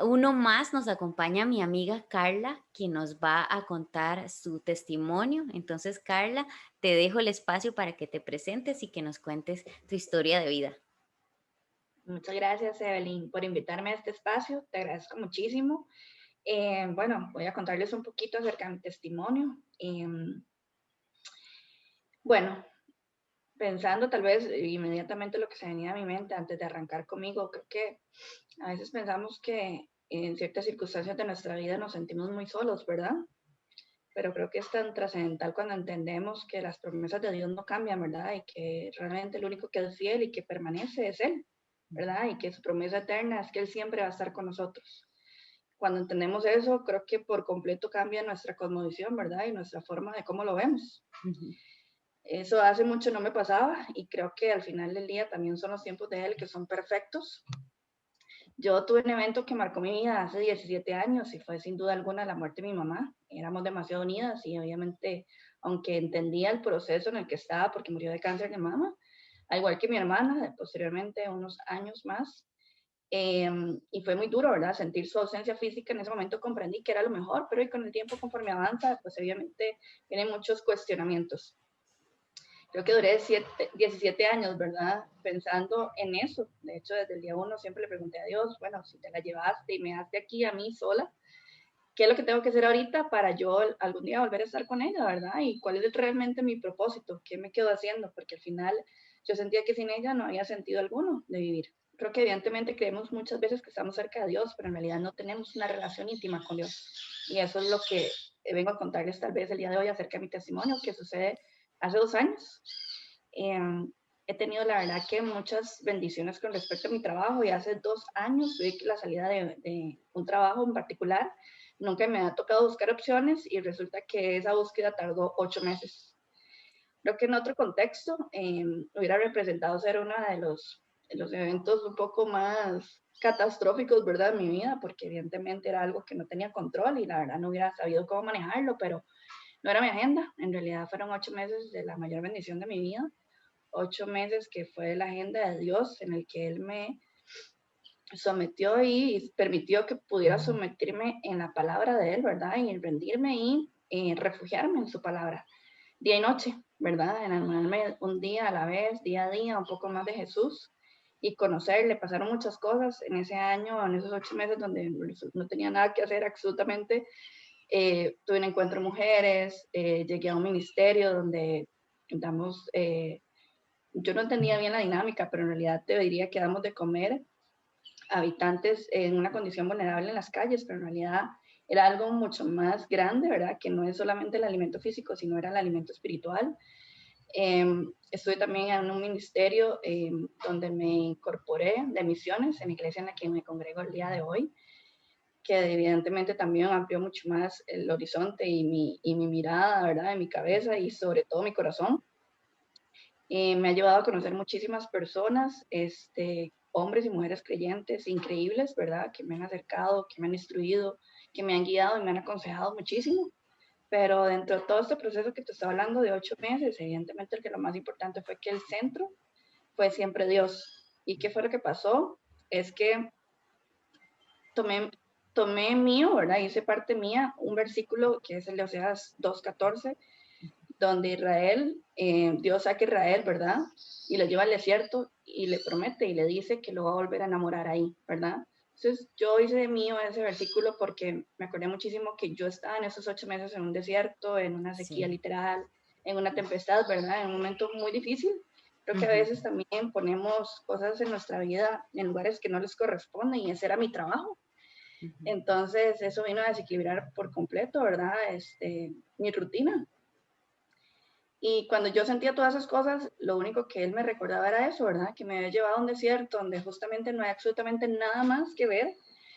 uno más nos acompaña mi amiga Carla, quien nos va a contar su testimonio. Entonces, Carla, te dejo el espacio para que te presentes y que nos cuentes tu historia de vida. Muchas gracias, Evelyn, por invitarme a este espacio. Te agradezco muchísimo. Bueno, voy a contarles un poquito acerca de mi testimonio. Bueno, pensando tal vez inmediatamente lo que se venía a mi mente antes de arrancar conmigo, creo que a veces pensamos que en ciertas circunstancias de nuestra vida nos sentimos muy solos, ¿verdad? Pero creo que es tan trascendental cuando entendemos que las promesas de Dios no cambian, ¿verdad? Y que realmente el único que es fiel y que permanece es Él, ¿verdad? Y que su promesa eterna es que Él siempre va a estar con nosotros. Cuando entendemos eso, creo que por completo cambia nuestra cosmovisión, ¿verdad? Y nuestra forma de cómo lo vemos. Ujú. Eso hace mucho no me pasaba y creo que al final del día también son los tiempos de Él que son perfectos. Yo tuve un evento que marcó mi vida hace 17 años y fue sin duda alguna la muerte de mi mamá. Éramos demasiado unidas y obviamente, aunque entendía el proceso en el que estaba porque murió de cáncer de mama, al igual que mi hermana, posteriormente unos años más, y fue muy duro, ¿verdad? Sentir su ausencia física en ese momento comprendí que era lo mejor, pero y con el tiempo conforme avanza, pues obviamente vienen muchos cuestionamientos. Creo que duré 17 años, ¿verdad? Pensando en eso. De hecho, desde el día uno siempre le pregunté a Dios, bueno, si te la llevaste y me dejaste aquí a mí sola, ¿qué es lo que tengo que hacer ahorita para yo algún día volver a estar con ella, ¿verdad? Y cuál es realmente mi propósito, qué me quedo haciendo, porque al final yo sentía que sin ella no había sentido alguno de vivir. Creo que evidentemente creemos muchas veces que estamos cerca de Dios, pero en realidad no tenemos una relación íntima con Dios. Y eso es lo que vengo a contarles tal vez el día de hoy acerca de mi testimonio, que sucede hace 2 años. Eh, He tenido la verdad que muchas bendiciones con respecto a mi trabajo y hace 2 años tuve la salida de un trabajo en particular. Nunca me ha tocado buscar opciones y resulta que esa búsqueda tardó 8 meses. Creo que en otro contexto hubiera representado ser uno de los eventos un poco más catastróficos, ¿verdad? En mi vida, porque evidentemente era algo que no tenía control y la verdad no hubiera sabido cómo manejarlo, pero no era mi agenda. En realidad fueron 8 meses de la mayor bendición de mi vida, 8 meses que fue la agenda de Dios en el que Él me sometió y permitió que pudiera someterme en la palabra de Él, ¿verdad? Y rendirme y refugiarme en su palabra, día y noche, ¿verdad? Enamorarme un día a la vez, día a día, un poco más de Jesús y conocerle. Pasaron muchas cosas en ese año, en esos 8 meses donde no tenía nada que hacer absolutamente. Tuve un encuentro de mujeres, llegué a un ministerio donde damos yo no entendía bien la dinámica, pero en realidad te diría que damos de comer a habitantes en una condición vulnerable en las calles, pero en realidad era algo mucho más grande, ¿verdad? Que no es solamente el alimento físico, sino era el alimento espiritual. Estuve también en un ministerio donde me incorporé de misiones en la iglesia en la que me congrego el día de hoy, que evidentemente también amplió mucho más el horizonte y mi mirada, ¿verdad? De mi cabeza y sobre todo mi corazón. Me ha llevado a conocer muchísimas personas, hombres y mujeres creyentes increíbles, ¿verdad? Que me han acercado, que me han instruido, que me han guiado y me han aconsejado muchísimo. Pero dentro de todo este proceso que te estaba hablando de 8 meses, evidentemente el que lo más importante fue que el centro fue siempre Dios. ¿Y qué fue lo que pasó? Es que tomé, tomé mío, ¿verdad? Hice parte mía un versículo que es el de Oseas 2:14 donde Israel, Dios saca a Israel, ¿verdad? Y lo lleva al desierto y le promete y le dice que lo va a volver a enamorar ahí, ¿verdad? Entonces yo hice de mío ese versículo porque me acordé muchísimo que yo estaba en esos 8 meses en un desierto, en una sequía Sí. literal, en una tempestad, ¿verdad? En un momento muy difícil. Creo que a Ujú, veces también ponemos cosas en nuestra vida en lugares que no les corresponden y ese era mi trabajo. ujú. Entonces eso vino a desequilibrar por completo, ¿verdad? Mi rutina. Y cuando yo sentía todas esas cosas, lo único que él me recordaba era eso, ¿verdad? Que me había llevado a un desierto donde justamente no hay absolutamente nada más que ver.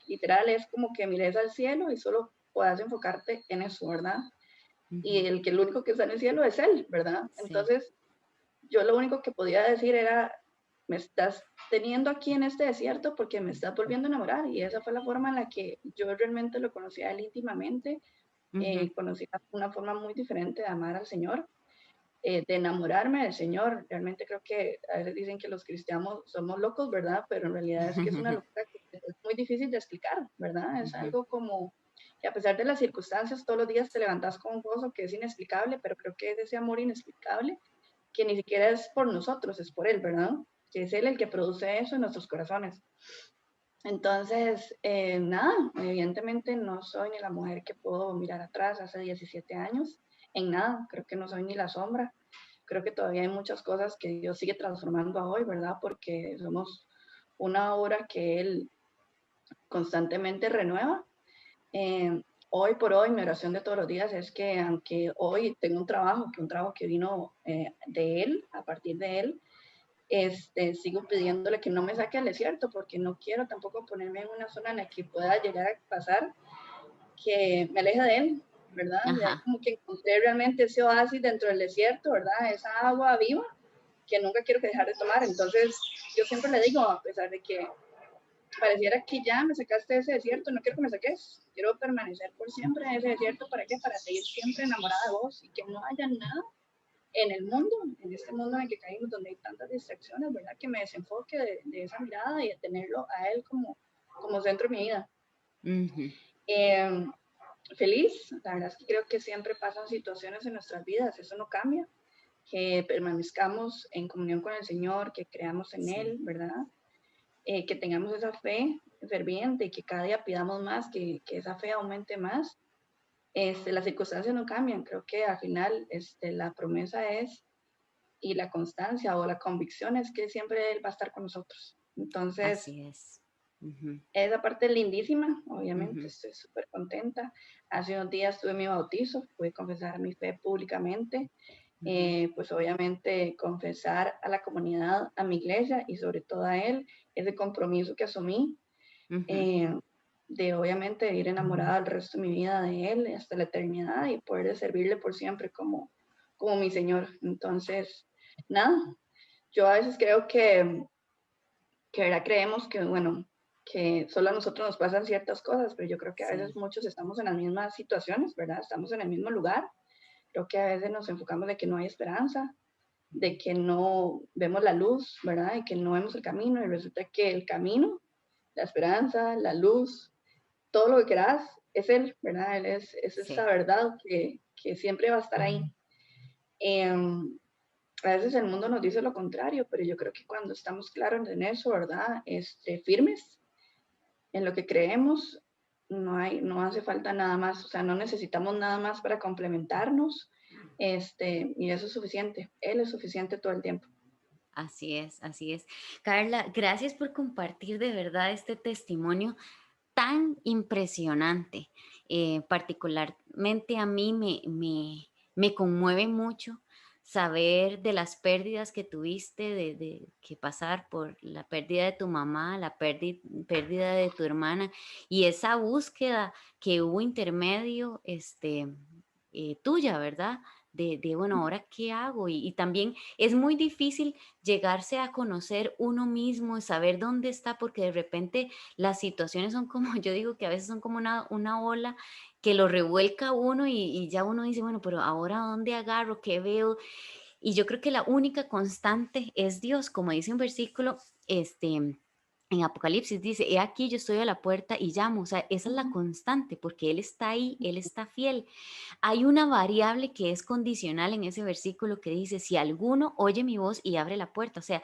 Literal, es como que mires al cielo y solo puedas enfocarte en eso, ¿verdad? Y Ujú. el único que está en el cielo es él, ¿verdad? Sí. Entonces, yo lo único que podía decir era, me estás teniendo aquí en este desierto porque me estás volviendo a enamorar. Y esa fue la forma en la que yo realmente lo conocí a él íntimamente. Ujú. Conocí una forma muy diferente de amar al Señor, de enamorarme del Señor. Realmente creo que a veces dicen que los cristianos somos locos, ¿verdad? Pero en realidad es que es una locura que es muy difícil de explicar, ¿verdad? Es Ujú. algo como que a pesar de las circunstancias, todos los días te levantas con un gozo que es inexplicable, pero creo que es ese amor inexplicable que ni siquiera es por nosotros, es por Él, ¿verdad? Que es Él el que produce eso en nuestros corazones. Entonces, nada, evidentemente no soy ni la mujer que puedo mirar atrás hace 17 años, en nada, creo que no soy ni la sombra, creo que todavía hay muchas cosas que Dios sigue transformando a hoy, ¿verdad? Porque somos una obra que Él constantemente renueva. Hoy por hoy, mi oración de todos los días es que aunque hoy tengo un trabajo que vino de Él, a partir de Él, sigo pidiéndole que no me saque al desierto, porque no quiero tampoco ponerme en una zona en la que pueda llegar a pasar que me aleje de Él, ¿verdad? Ya Ajá. como que encontré realmente ese oasis dentro del desierto, ¿verdad? Esa agua viva que nunca quiero dejar de tomar. Entonces, yo siempre le digo, a pesar de que pareciera que ya me sacaste de ese desierto, no quiero que me saques, quiero permanecer por siempre en ese desierto, ¿para qué? Para seguir siempre enamorada de vos y que no haya nada en el mundo, en este mundo en el que caímos, donde hay tantas distracciones, ¿verdad? Que me desenfoque de esa mirada y de tenerlo a él como centro de mi vida. Ujú. Eh, Feliz, la verdad es que creo que siempre pasan situaciones en nuestras vidas, eso no cambia, que permanezcamos en comunión con el Señor, que creamos en Sí. Él, ¿verdad? Que tengamos esa fe ferviente y que cada día pidamos más, que esa fe aumente más. Las circunstancias no cambian, creo que al final la promesa es y la constancia o la convicción es que siempre Él va a estar con nosotros. Entonces, Así es. Ujú. esa parte es lindísima, obviamente, Ujú. estoy súper contenta. Hace unos días tuve mi bautizo, pude confesar mi fe públicamente, Ujú. pues obviamente confesar a la comunidad, a mi iglesia y sobre todo a Él, ese compromiso que asumí Ujú. eh, de obviamente ir enamorada el resto de mi vida de Él hasta la eternidad y poder servirle por siempre como mi Señor. Entonces, nada, yo a veces creo que ¿verdad? Creemos que, bueno, que solo a nosotros nos pasan ciertas cosas, pero yo creo que a veces Sí. muchos estamos en las mismas situaciones, ¿verdad? Estamos en el mismo lugar. Creo que a veces nos enfocamos de que no hay esperanza, de que no vemos la luz, ¿verdad? Y que no vemos el camino y resulta que el camino, la esperanza, la luz, todo lo que quieras es Él, ¿verdad? Él es esa Sí. verdad que siempre va a estar ahí. Eh, a veces el mundo nos dice lo contrario, pero yo creo que cuando estamos claros en eso, ¿verdad? Firmes en lo que creemos, no hace falta nada más, o sea, no necesitamos nada más para complementarnos, y eso es suficiente. Él es suficiente todo el tiempo. Así es, así es. Carla, gracias por compartir de verdad este testimonio tan impresionante. Particularmente a mí me conmueve mucho saber de las pérdidas que tuviste, de que pasar por la pérdida de tu mamá, la pérdida de tu hermana y esa búsqueda que hubo intermedio, tuya, ¿verdad? Bueno, ¿ahora qué hago? Y también es muy difícil llegarse a conocer uno mismo, saber dónde está, porque de repente las situaciones son como, yo digo que a veces son como una ola que lo revuelca a uno y ya uno dice, bueno, pero ahora ¿dónde agarro? ¿Qué veo? Y yo creo que la única constante es Dios, como dice un versículo, en Apocalipsis dice, he aquí yo estoy a la puerta y llamo, o sea, esa es la constante, porque Él está ahí, Él está fiel. Hay una variable que es condicional en ese versículo que dice, si alguno oye mi voz y abre la puerta, o sea,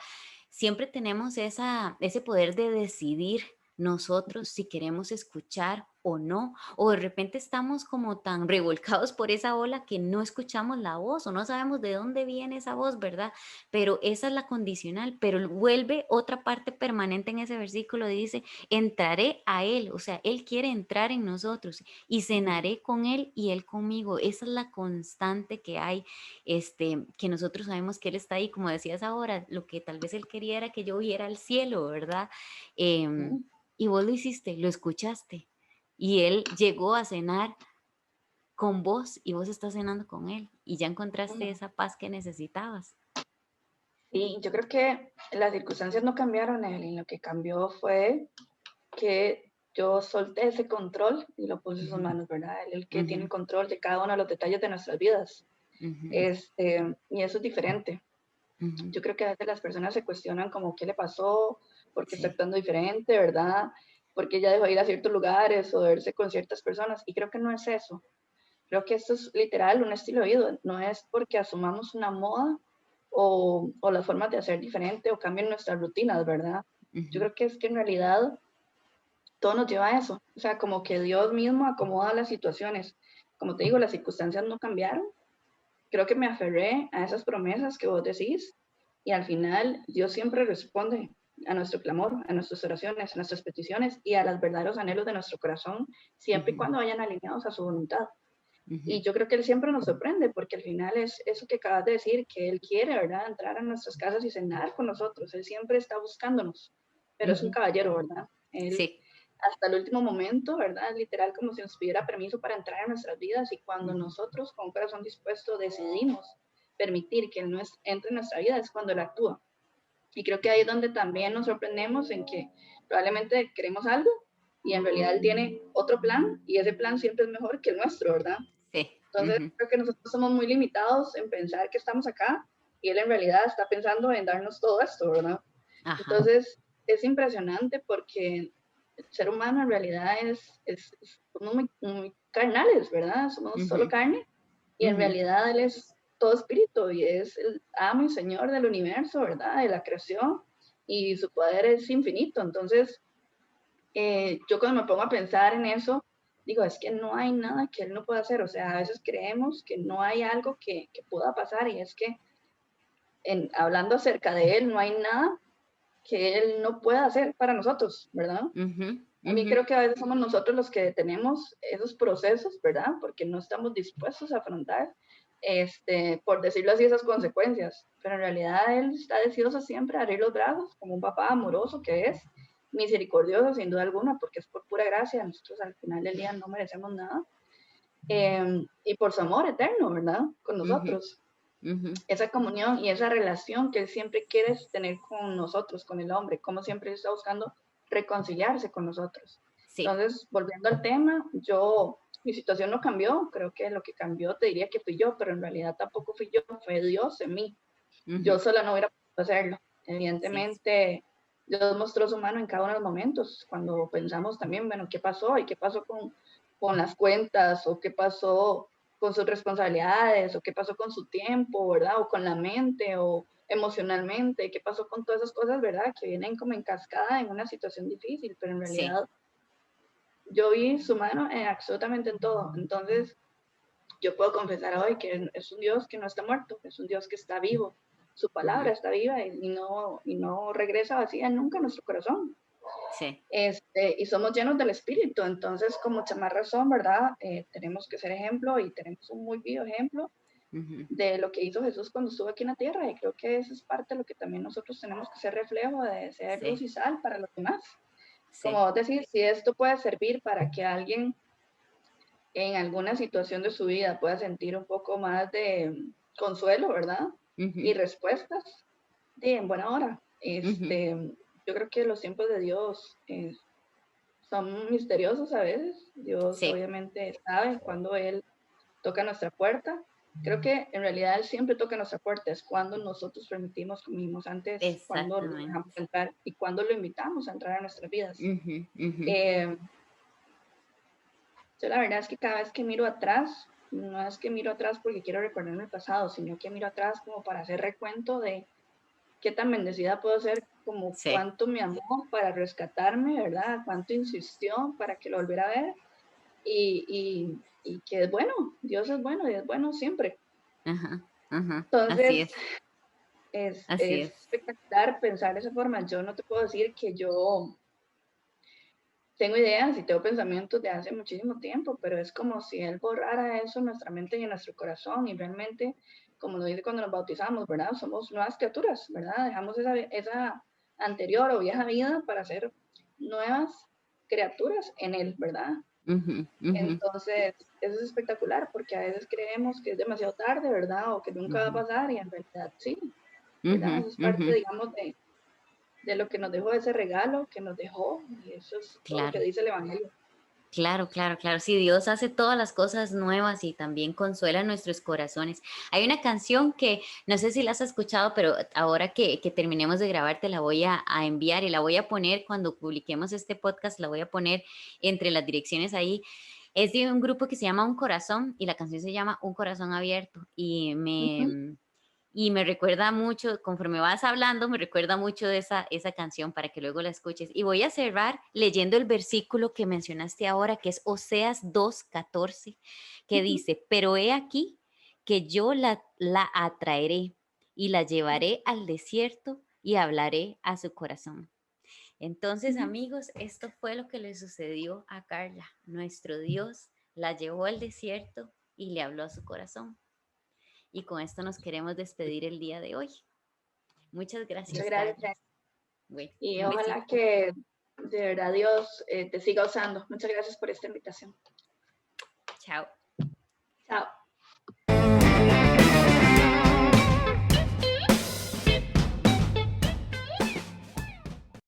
siempre tenemos ese poder de decidir nosotros si queremos escuchar o no, o de repente estamos como tan revolcados por esa ola que no escuchamos la voz o no sabemos de dónde viene esa voz, ¿verdad? Pero esa es la condicional, pero vuelve otra parte permanente en ese versículo, dice, entraré a Él, o sea, Él quiere entrar en nosotros y cenaré con Él y Él conmigo. Esa es la constante que hay, que nosotros sabemos que Él está ahí, como decías ahora, lo que tal vez Él quería era que yo viera al cielo, ¿verdad? Em, y vos lo hiciste, lo escuchaste y Él llegó a cenar con vos y vos estás cenando con Él y ya encontraste esa paz que necesitabas. Y yo creo que las circunstancias no cambiaron, Evelyn. Lo que cambió fue que yo solté ese control y lo puse en sus Ujú. manos, ¿verdad? Él es el que tiene Ujú. control de cada uno de los detalles de nuestras vidas. Ujú. Y eso es diferente. Ujú. Yo creo que a veces las personas se cuestionan como qué le pasó, por qué está Sí. actuando diferente, ¿verdad? porque ella dejó de ir a ciertos lugares o de verse con ciertas personas. Y creo que no es eso. Creo que esto es literal un estilo de vida. No es porque asumamos una moda o las formas de hacer diferente o cambien nuestras rutinas, ¿verdad? Yo Ujú, creo que es que en realidad todo nos lleva a eso. O sea, como que Dios mismo acomoda las situaciones. Como te digo, las circunstancias no cambiaron. Creo que me aferré a esas promesas que vos decís y al final Dios siempre responde a nuestro clamor, a nuestras oraciones, a nuestras peticiones y a los verdaderos anhelos de nuestro corazón, siempre y ujú, cuando vayan alineados a su voluntad. ujú, Y yo creo que Él siempre nos sorprende porque al final es eso que acabas de decir, que Él quiere, ¿verdad? Entrar a nuestras casas y cenar con nosotros. Él siempre está buscándonos, pero es un ujú. caballero, ¿verdad? Él Sí. hasta el último momento, ¿verdad? Literal como si nos pidiera permiso para entrar en nuestras vidas y cuando Ujú, nosotros con un corazón dispuesto decidimos permitir que Él entre en nuestra vida es cuando Él actúa. Y creo que ahí es donde también nos sorprendemos en que probablemente queremos algo y en realidad Él tiene otro plan y ese plan siempre es mejor que el nuestro, ¿verdad? sí. Entonces Ujú. creo que nosotros somos muy limitados en pensar que estamos acá y Él en realidad está pensando en darnos todo esto, ¿verdad? Ajá. Entonces es impresionante porque el ser humano en realidad somos muy carnales, ¿verdad? Somos solo Ujú, carne y en ujú, realidad Él es todo espíritu y es el amo y señor del universo, ¿verdad? De la creación y su poder es infinito. Entonces, yo cuando me pongo a pensar en eso, digo, es que no hay nada que Él no pueda hacer. O sea, a veces creemos que no hay algo que pueda pasar y es que hablando acerca de Él, no hay nada que Él no pueda hacer para nosotros, ¿verdad? ujú, También ujú. creo que a veces somos nosotros los que tenemos esos procesos, ¿verdad? Porque no estamos dispuestos a afrontar, por decirlo así, esas consecuencias. Pero en realidad Él está deseoso siempre de abrir los brazos, como un papá amoroso que es, misericordioso sin duda alguna, porque es por pura gracia. Nosotros al final del día no merecemos nada. Y por su amor eterno, ¿verdad? Con Ujú, nosotros. ujú. Esa comunión y esa relación que Él siempre quiere tener con nosotros, con el hombre, como siempre está buscando reconciliarse con nosotros. Sí. Entonces, volviendo al tema, mi situación no cambió, creo que lo que cambió te diría que fui yo, pero en realidad tampoco fui yo, fue Dios en mí. Yo Ujú. sola no hubiera podido hacerlo. Así es. Evidentemente, Dios mostró su mano en cada uno de los momentos, cuando pensamos también, bueno, ¿qué pasó? ¿Y qué pasó con las cuentas? ¿O qué pasó con sus responsabilidades? ¿O qué pasó con su tiempo, verdad? ¿O con la mente? ¿O emocionalmente? ¿Qué pasó con todas esas cosas, verdad? Que vienen como en cascada en una situación difícil, pero en Sí. realidad yo vi su mano en absolutamente en todo. Entonces, yo puedo confesar hoy que es un Dios que no está muerto, es un Dios que está vivo. Su palabra Ujú. está viva y no regresa vacía nunca a nuestro corazón. Sí. Y somos llenos del Espíritu, entonces con mucha más razón, ¿verdad? Tenemos que ser ejemplo y tenemos un muy vivo ejemplo Ujú. de lo que hizo Jesús cuando estuvo aquí en la tierra y creo que eso es parte de lo que también nosotros tenemos que ser reflejo de ser luz Sí. y sal para los demás. Como Sí. vos decís, si esto puede servir para que alguien en alguna situación de su vida pueda sentir un poco más de consuelo, ¿verdad? Y Ujú, respuestas, en buena hora. ujú. Yo creo que los tiempos de Dios son misteriosos a veces. Dios Sí. obviamente sabe cuando Él toca nuestra puerta. Creo que en realidad Él siempre toca nuestra puerta, es cuando nosotros permitimos, como vimos antes, cuando lo Exactamente. dejamos entrar y cuando lo invitamos a entrar a nuestras vidas. Ujú, ujú. Eh, Yo la verdad es que cada vez que miro atrás, no es que miro atrás porque quiero recordarme el pasado, sino que miro atrás como para hacer recuento de qué tan bendecida puedo ser, como Sí. cuánto me amó para rescatarme, ¿verdad? Cuánto insistió para que lo volviera a ver y que es bueno, Dios es bueno y es bueno siempre. Ajá. Ajá. Así Entonces, es. Así es es. espectacular pensar de esa forma. Yo no te puedo decir que yo tengo ideas y tengo pensamientos de hace muchísimo tiempo, pero es como si Él borrara eso en nuestra mente y en nuestro corazón y realmente, como lo dice cuando nos bautizamos, ¿verdad? Somos nuevas criaturas, ¿verdad? Dejamos esa anterior o vieja vida para ser nuevas criaturas en Él, ¿verdad? Ujú, ujú, Entonces, eso es espectacular porque a veces creemos que es demasiado tarde, ¿verdad? O que nunca va a ujú, pasar y en realidad sí, ¿verdad? ujú, Eso es ujú. parte, digamos, de lo que nos dejó ese regalo que nos dejó y eso es todo lo que Claro. dice el Evangelio. Claro, claro, claro. Sí, Dios hace todas las cosas nuevas y también consuela nuestros corazones. Hay una canción que no sé si la has escuchado, pero ahora que terminemos de grabar te la voy a enviar y la voy a poner cuando publiquemos este podcast, la voy a poner entre las direcciones ahí. Es de un grupo que se llama Un Corazón y la canción se llama Un Corazón Abierto Ujú. y me recuerda mucho, conforme vas hablando, me recuerda mucho de esa canción para que luego la escuches. Y voy a cerrar leyendo el versículo que mencionaste ahora, que es Oseas 2:14, que Ujú. dice, pero he aquí que yo la atraeré y la llevaré al desierto y hablaré a su corazón. Entonces, Ujú. amigos, esto fue lo que le sucedió a Carla. Nuestro Dios la llevó al desierto y le habló a su corazón. Y con esto nos queremos despedir el día de hoy. Muchas Muchas gracias, gracias, Carla. Jen. Bueno, Y un ojalá besito. que de verdad Dios te siga usando. Muchas gracias por esta invitación. Chao.